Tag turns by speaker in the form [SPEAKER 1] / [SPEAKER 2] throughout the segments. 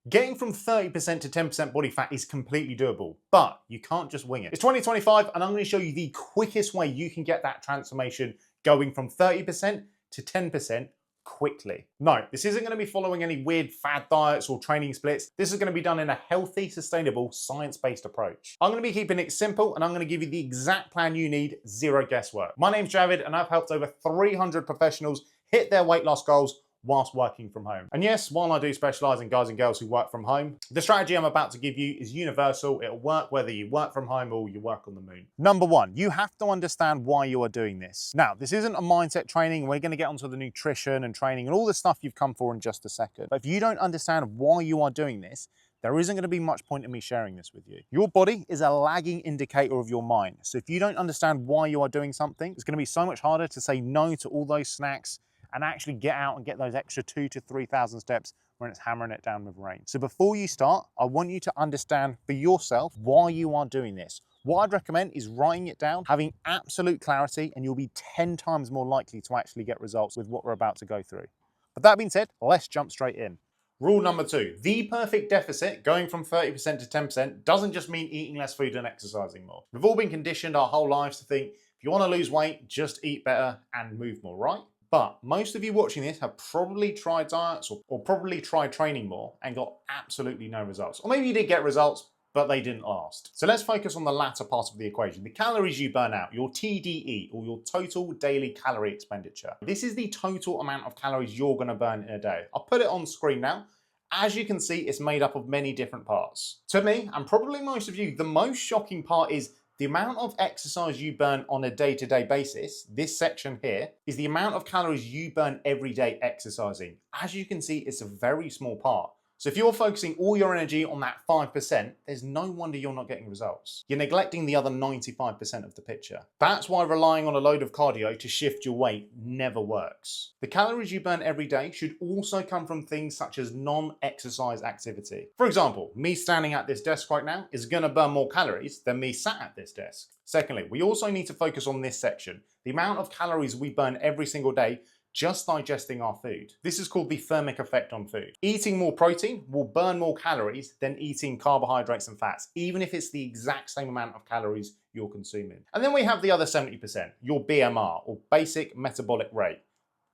[SPEAKER 1] Getting from 30% to 10% body fat is completely doable, but you can't just wing it. It's 2025 and I'm going to show you the quickest way you can get that transformation going from 30% to 10% quickly. No, this isn't going to be following any weird fad diets or training splits. This is going to be done in a healthy, sustainable, science-based approach. I'm going to be keeping it simple and I'm going to give you the exact plan you need, zero guesswork. My name's Javid and I've helped over 300 professionals hit their weight loss goals whilst working from home. And yes, while I do specialize in guys and girls who work from home, the strategy I'm about to give you is universal. It'll work whether you work from home or you work on the moon. Number one, you have to understand why you are doing this. Now, this isn't a mindset training. We're going to get onto the nutrition and training and all the stuff you've come for in just a second. But if you don't understand why you are doing this, there isn't going to be much point in me sharing this with you. Your body is a lagging indicator of your mind. So if you don't understand why you are doing something, it's going to be so much harder to say no to all those snacks and actually get out and get those extra 2,000 to 3,000 steps when it's hammering it down with rain. So before you start, I want you to understand for yourself why you are doing this. What I'd recommend is writing it down, having absolute clarity, and you'll be 10 times more likely to actually get results with what we're about to go through. But that being said, let's jump straight in. Rule number two, the perfect deficit, going from 30% to 10%, doesn't just mean eating less food and exercising more. We've all been conditioned our whole lives to think, if you want to lose weight, just eat better and move more, right? But most of you watching this have probably tried diets or probably tried training more and got absolutely no results. Or maybe you did get results, but they didn't last. So let's focus on the latter part of the equation, the calories you burn out, your TDE, or your total daily calorie expenditure. This is the total amount of calories you're gonna burn in a day. I'll put it on screen now. As you can see, it's made up of many different parts. To me, and probably most of you, the most shocking part is the amount of exercise you burn on a day-to-day basis. This section here is the amount of calories you burn every day exercising. As you can see, it's a very small part. So if you're focusing all your energy on that 5%, there's no wonder you're not getting results. You're neglecting the other 95% of the picture. That's why relying on a load of cardio to shift your weight never works. The calories you burn every day should also come from things such as non-exercise activity. For example, me standing at this desk right now is gonna burn more calories than me sat at this desk. Secondly, we also need to focus on this section, the amount of calories we burn every single day just digesting our food. This is called the thermic effect on food. Eating more protein will burn more calories than eating carbohydrates and fats, even if it's the exact same amount of calories you're consuming. And then we have the other 70%, your BMR, or basic metabolic rate,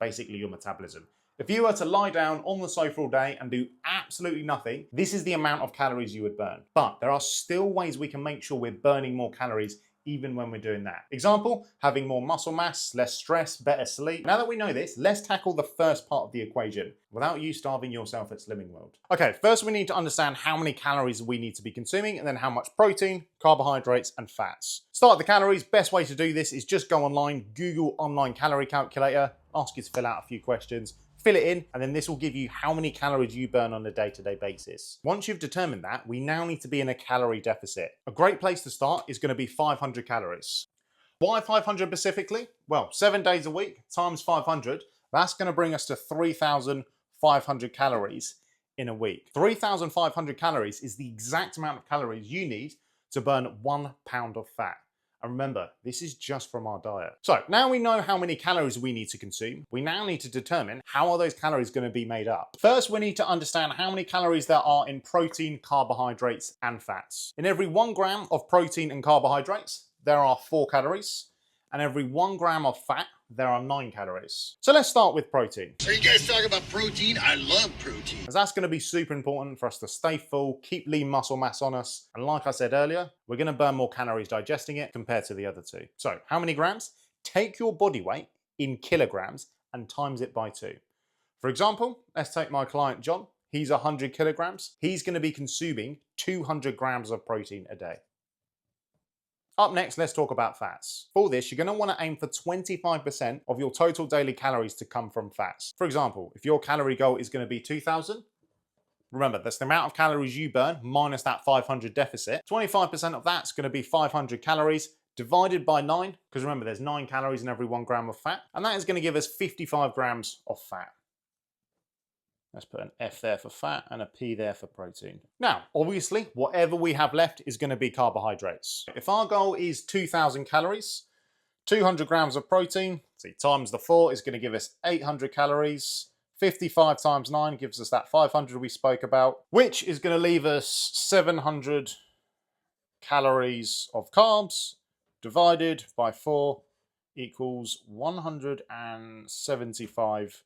[SPEAKER 1] basically your metabolism. If you were to lie down on the sofa all day and do absolutely nothing, this is the amount of calories you would burn. But there are still ways we can make sure we're burning more calories even when we're doing that. Example, having more muscle mass, less stress, better sleep. Now that we know this, let's tackle the first part of the equation without you starving yourself at Slimming World. Okay, first we need to understand how many calories we need to be consuming and then how much protein, carbohydrates, and fats. Start the calories. Best way to do this is just go online, Google online calorie calculator, ask you to fill out a few questions, fill it in, and then this will give you how many calories you burn on a day-to-day basis. Once you've determined that, we now need to be in a calorie deficit. A great place to start is going to be 500 calories. Why 500 specifically? Well, 7 days a week times 500, that's going to bring us to 3,500 calories in a week. 3,500 calories is the exact amount of calories you need to burn 1 pound of fat. And remember, this is just from our diet. So now we know how many calories we need to consume. We now need to determine how are those calories going to be made up. First, we need to understand how many calories there are in protein, carbohydrates, and fats. In every 1 gram of protein and carbohydrates, there are 4 calories. And every 1 gram of fat, there are 9 calories. So let's start with protein.
[SPEAKER 2] So you guys talking about protein? I love protein.
[SPEAKER 1] As that's going to be super important for us to stay full, keep lean muscle mass on us. And like I said earlier, we're going to burn more calories digesting it compared to the other two. So how many grams? Take your body weight in kilograms and times it by 2. For example, let's take my client John. He's 100 kilograms. He's going to be consuming 200 grams of protein a day. Up next, let's talk about fats. For this, you're going to want to aim for 25% of your total daily calories to come from fats. For example, if your calorie goal is going to be 2,000, remember, that's the amount of calories you burn minus that 500 deficit. 25% of that's going to be 500 calories divided by 9, because remember, there's 9 calories in every 1 gram of fat, and that is going to give us 55 grams of fat. Let's put an F there for fat and a P there for protein. Now, obviously, whatever we have left is going to be carbohydrates. If our goal is 2,000 calories, 200 grams of protein, see, times the 4 is going to give us 800 calories. 55 times 9 gives us that 500 we spoke about, which is going to leave us 700 calories of carbs divided by 4 equals 175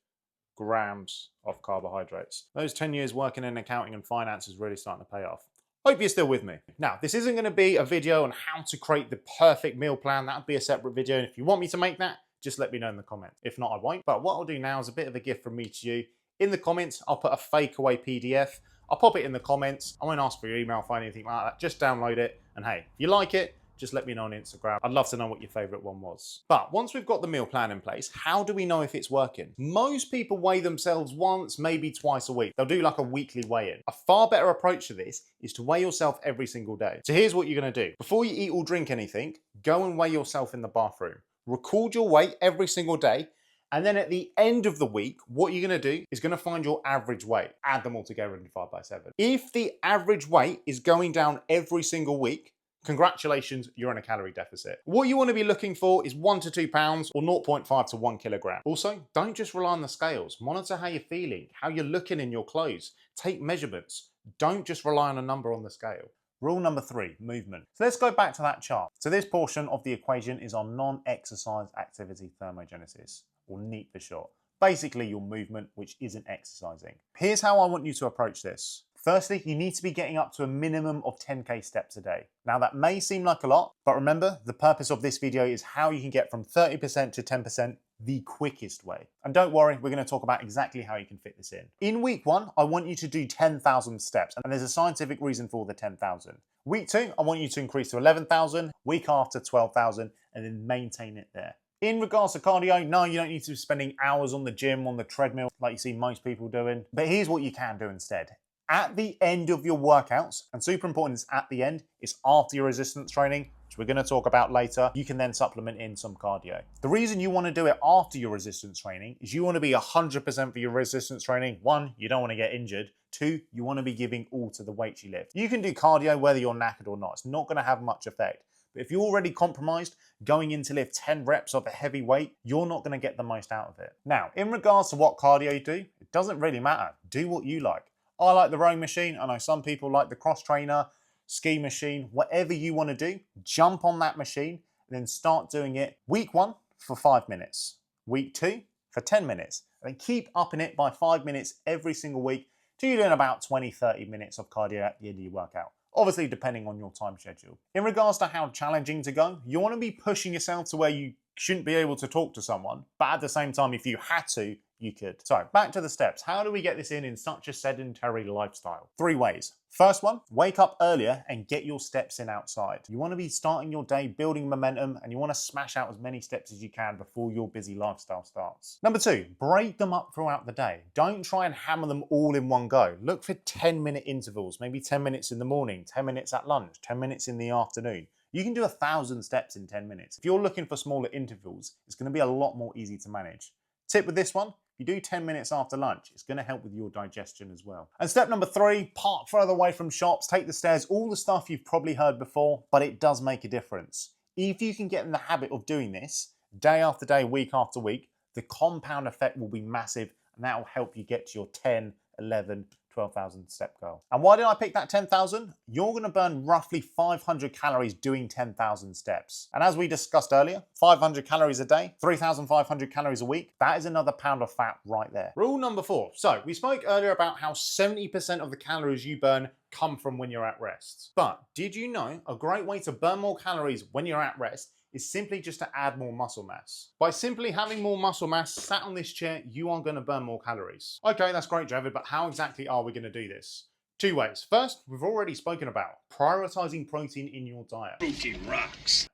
[SPEAKER 1] grams of carbohydrates. Those 10 years working in accounting and finance is really starting to pay off. Hope you're still with me. Now, this isn't going to be a video on how to create the perfect meal plan. That would be a separate video. And if you want me to make that, just let me know in the comments. If not, I won't. But what I'll do now is a bit of a gift from me to you. In the comments, I'll put a fake away PDF. I'll pop it in the comments. I won't ask for your email or anything like that. Just download it. And hey, if you like it, just let me know on Instagram. I'd love to know what your favorite one was. But once we've got the meal plan in place, how do we know if it's working? Most people weigh themselves once, maybe twice a week. They'll do like a weekly weigh-in. A far better approach to this is to weigh yourself every single day. So here's what you're gonna do. Before you eat or drink anything, go and weigh yourself in the bathroom. Record your weight every single day. And then at the end of the week, what you're gonna do is gonna find your average weight, add them all together and divide by 7. If the average weight is going down every single week, congratulations, you're in a calorie deficit. What you want to be looking for is 1 to 2 pounds or 0.5 to 1 kilogram. Also, don't just rely on the scales. Monitor how you're feeling, how you're looking in your clothes. Take measurements. Don't just rely on a number on the scale. Rule number 3, movement. So let's go back to that chart. So this portion of the equation is our non-exercise activity thermogenesis, or NEAT for short. Basically your movement, which isn't exercising. Here's how I want you to approach this. Firstly, you need to be getting up to a minimum of 10k steps a day. Now that may seem like a lot, but remember, the purpose of this video is how you can get from 30% to 10% the quickest way. And don't worry, we're going to talk about exactly how you can fit this in. In week 1, I want you to do 10,000 steps, and there's a scientific reason for the 10,000. Week 2, I want you to increase to 11,000, week after 12,000, and then maintain it there. In regards to cardio, no, you don't need to be spending hours on the gym, on the treadmill, like you see most people doing. But here's what you can do instead. At the end of your workouts, and super important is at the end, it's after your resistance training, which we're going to talk about later, you can then supplement in some cardio. The reason you want to do it after your resistance training is you want to be 100% for your resistance training. 1, you don't want to get injured. 2, you want to be giving all to the weights you lift. You can do cardio whether you're knackered or not. It's not going to have much effect. But if you're already compromised, going in to lift 10 reps of a heavy weight, you're not going to get the most out of it. Now, in regards to what cardio you do, it doesn't really matter. Do what you like. I like the rowing machine. I know some people like the cross trainer, ski machine, whatever you want to do, jump on that machine and then start doing it week 1 for 5 minutes, week 2 for 10 minutes, and then keep upping it by 5 minutes every single week till you're doing about 20-30 minutes of cardio at the end of your workout. Obviously, depending on your time schedule. In regards to how challenging to go, you want to be pushing yourself to where you shouldn't be able to talk to someone, but at the same time, if you had to, you could. So back to the steps. How do we get this in such a sedentary lifestyle? 3 ways. First one, wake up earlier and get your steps in outside. You want to be starting your day building momentum and you want to smash out as many steps as you can before your busy lifestyle starts. Number 2, break them up throughout the day. Don't try and hammer them all in one go. Look for 10-minute intervals, maybe 10 minutes in the morning, 10 minutes at lunch, 10 minutes in the afternoon. You can do 1,000 steps in 10 minutes. If you're looking for smaller intervals, it's going to be a lot more easy to manage. Tip with this one, you do 10 minutes after lunch, it's going to help with your digestion as well. And step number 3, park further away from shops, take the stairs, all the stuff you've probably heard before, but it does make a difference. If you can get in the habit of doing this, day after day, week after week, the compound effect will be massive and that will help you get to your 10, 11, 12,000 step goal. And why did I pick that 10,000? You're going to burn roughly 500 calories doing 10,000 steps. And as we discussed earlier, 500 calories a day, 3,500 calories a week, that is another pound of fat right there. Rule number 4. So we spoke earlier about how 70% of the calories you burn come from when you're at rest. But did you know a great way to burn more calories when you're at rest is simply just to add more muscle mass? By simply having more muscle mass sat on this chair, you are going to burn more calories. Okay, that's great, Javid, but how exactly are we going to do this? 2 ways. First, we've already spoken about prioritizing protein in your diet.
[SPEAKER 2] Protein rocks.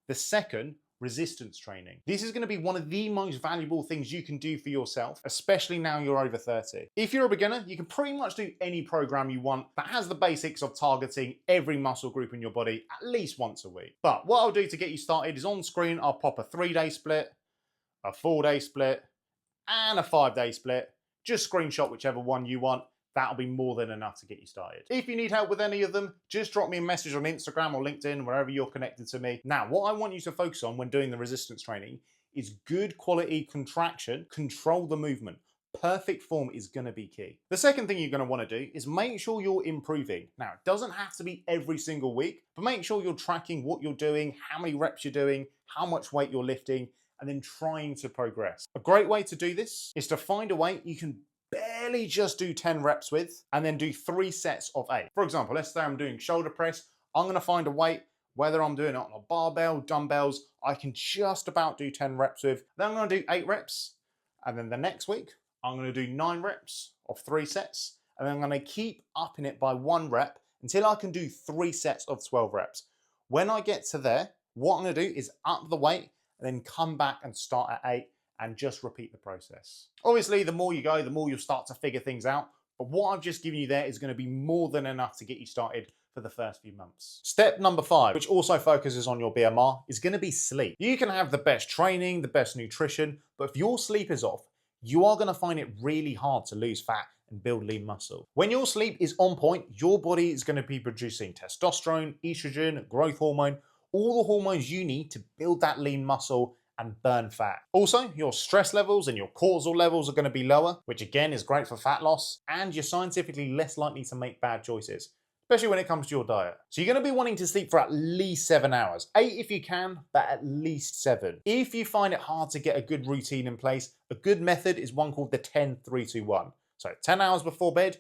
[SPEAKER 1] The second, resistance training. This is going to be one of the most valuable things you can do for yourself, especially now you're over 30. If you're a beginner, you can pretty much do any program you want that has the basics of targeting every muscle group in your body at least once a week. But what I'll do to get you started is on screen, I'll pop a 3-day split, a 4-day split, and a 5-day split. Just screenshot whichever one you want. That'll be more than enough to get you started. If you need help with any of them, just drop me a message on Instagram or LinkedIn, wherever you're connected to me. Now, what I want you to focus on when doing the resistance training is good quality contraction, control the movement. perfect form is going to be key. The second thing you're going to want to do is make sure you're improving. Now, it doesn't have to be every single week, but make sure you're tracking what you're doing, how many reps you're doing, how much weight you're lifting, and then trying to progress. A great way to do this is to find a weight you can barely just do 10 reps with, and then do 3 sets of 8. For example, let's say I'm doing shoulder press. I'm going to find a weight, whether I'm doing it on a barbell, dumbbells, I can just about do 10 reps with. Then I'm going to do 8 reps. And then the next week, I'm going to do 9 reps of 3 sets. And then I'm going to keep upping it by 1 rep until I can do 3 sets of 12 reps. When I get to there, what I'm going to do is up the weight and then come back and start at 8 and just repeat the process. Obviously, the more you go, the more you'll start to figure things out. But what I've just given you there is going to be more than enough to get you started for the first few months. Step number 5, which also focuses on your BMR, is going to be sleep. You can have the best training, the best nutrition, but if your sleep is off, you are going to find it really hard to lose fat and build lean muscle. When your sleep is on point, your body is going to be producing testosterone, estrogen, growth hormone, all the hormones you need to build that lean muscle and burn fat. Also, your stress levels and your cortisol levels are going to be lower, which again is great for fat loss, and you're scientifically less likely to make bad choices, especially when it comes to your diet. So you're going to be wanting to sleep for at least 7 hours. 8 if you can, but at least 7. If you find it hard to get a good routine in place, a good method is one called the 10-3-2-1. So 10 hours before bed,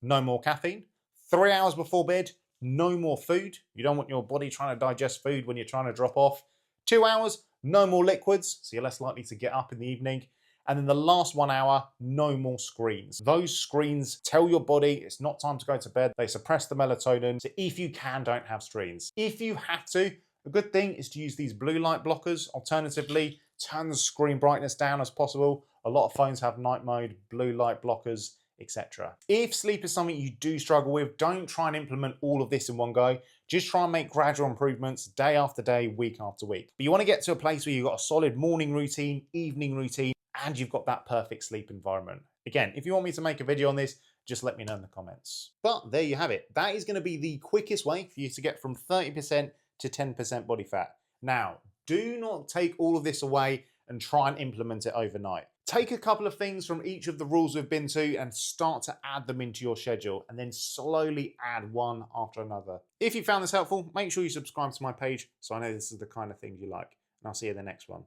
[SPEAKER 1] no more caffeine. 3 hours before bed, no more food. You don't want your body trying to digest food when you're trying to drop off. 2 hours, no more liquids, so you're less likely to get up in the evening. And then the last 1 hour, no more screens. Those screens tell your body it's not time to go to bed. They suppress the melatonin. So if you can, don't have screens. If you have to, a good thing is to use these blue light blockers. Alternatively, turn the screen brightness down as possible. A lot of phones have night mode, blue light blockers, etc. If sleep is something you do struggle with, don't try and implement all of this in one go. Just try and make gradual improvements day after day, week after week. But you want to get to a place where you've got a solid morning routine, evening routine, and you've got that perfect sleep environment. Again, if you want me to make a video on this, just let me know in the comments. But there you have it. That is going to be the quickest way for you to get from 30% to 10% body fat. Now, do not take all of this away and try and implement it overnight. Take a couple of things from each of the rules we've been to and start to add them into your schedule, and then slowly add one after another. If you found this helpful, make sure you subscribe to my page so I know this is the kind of things you like. And I'll see you in the next one.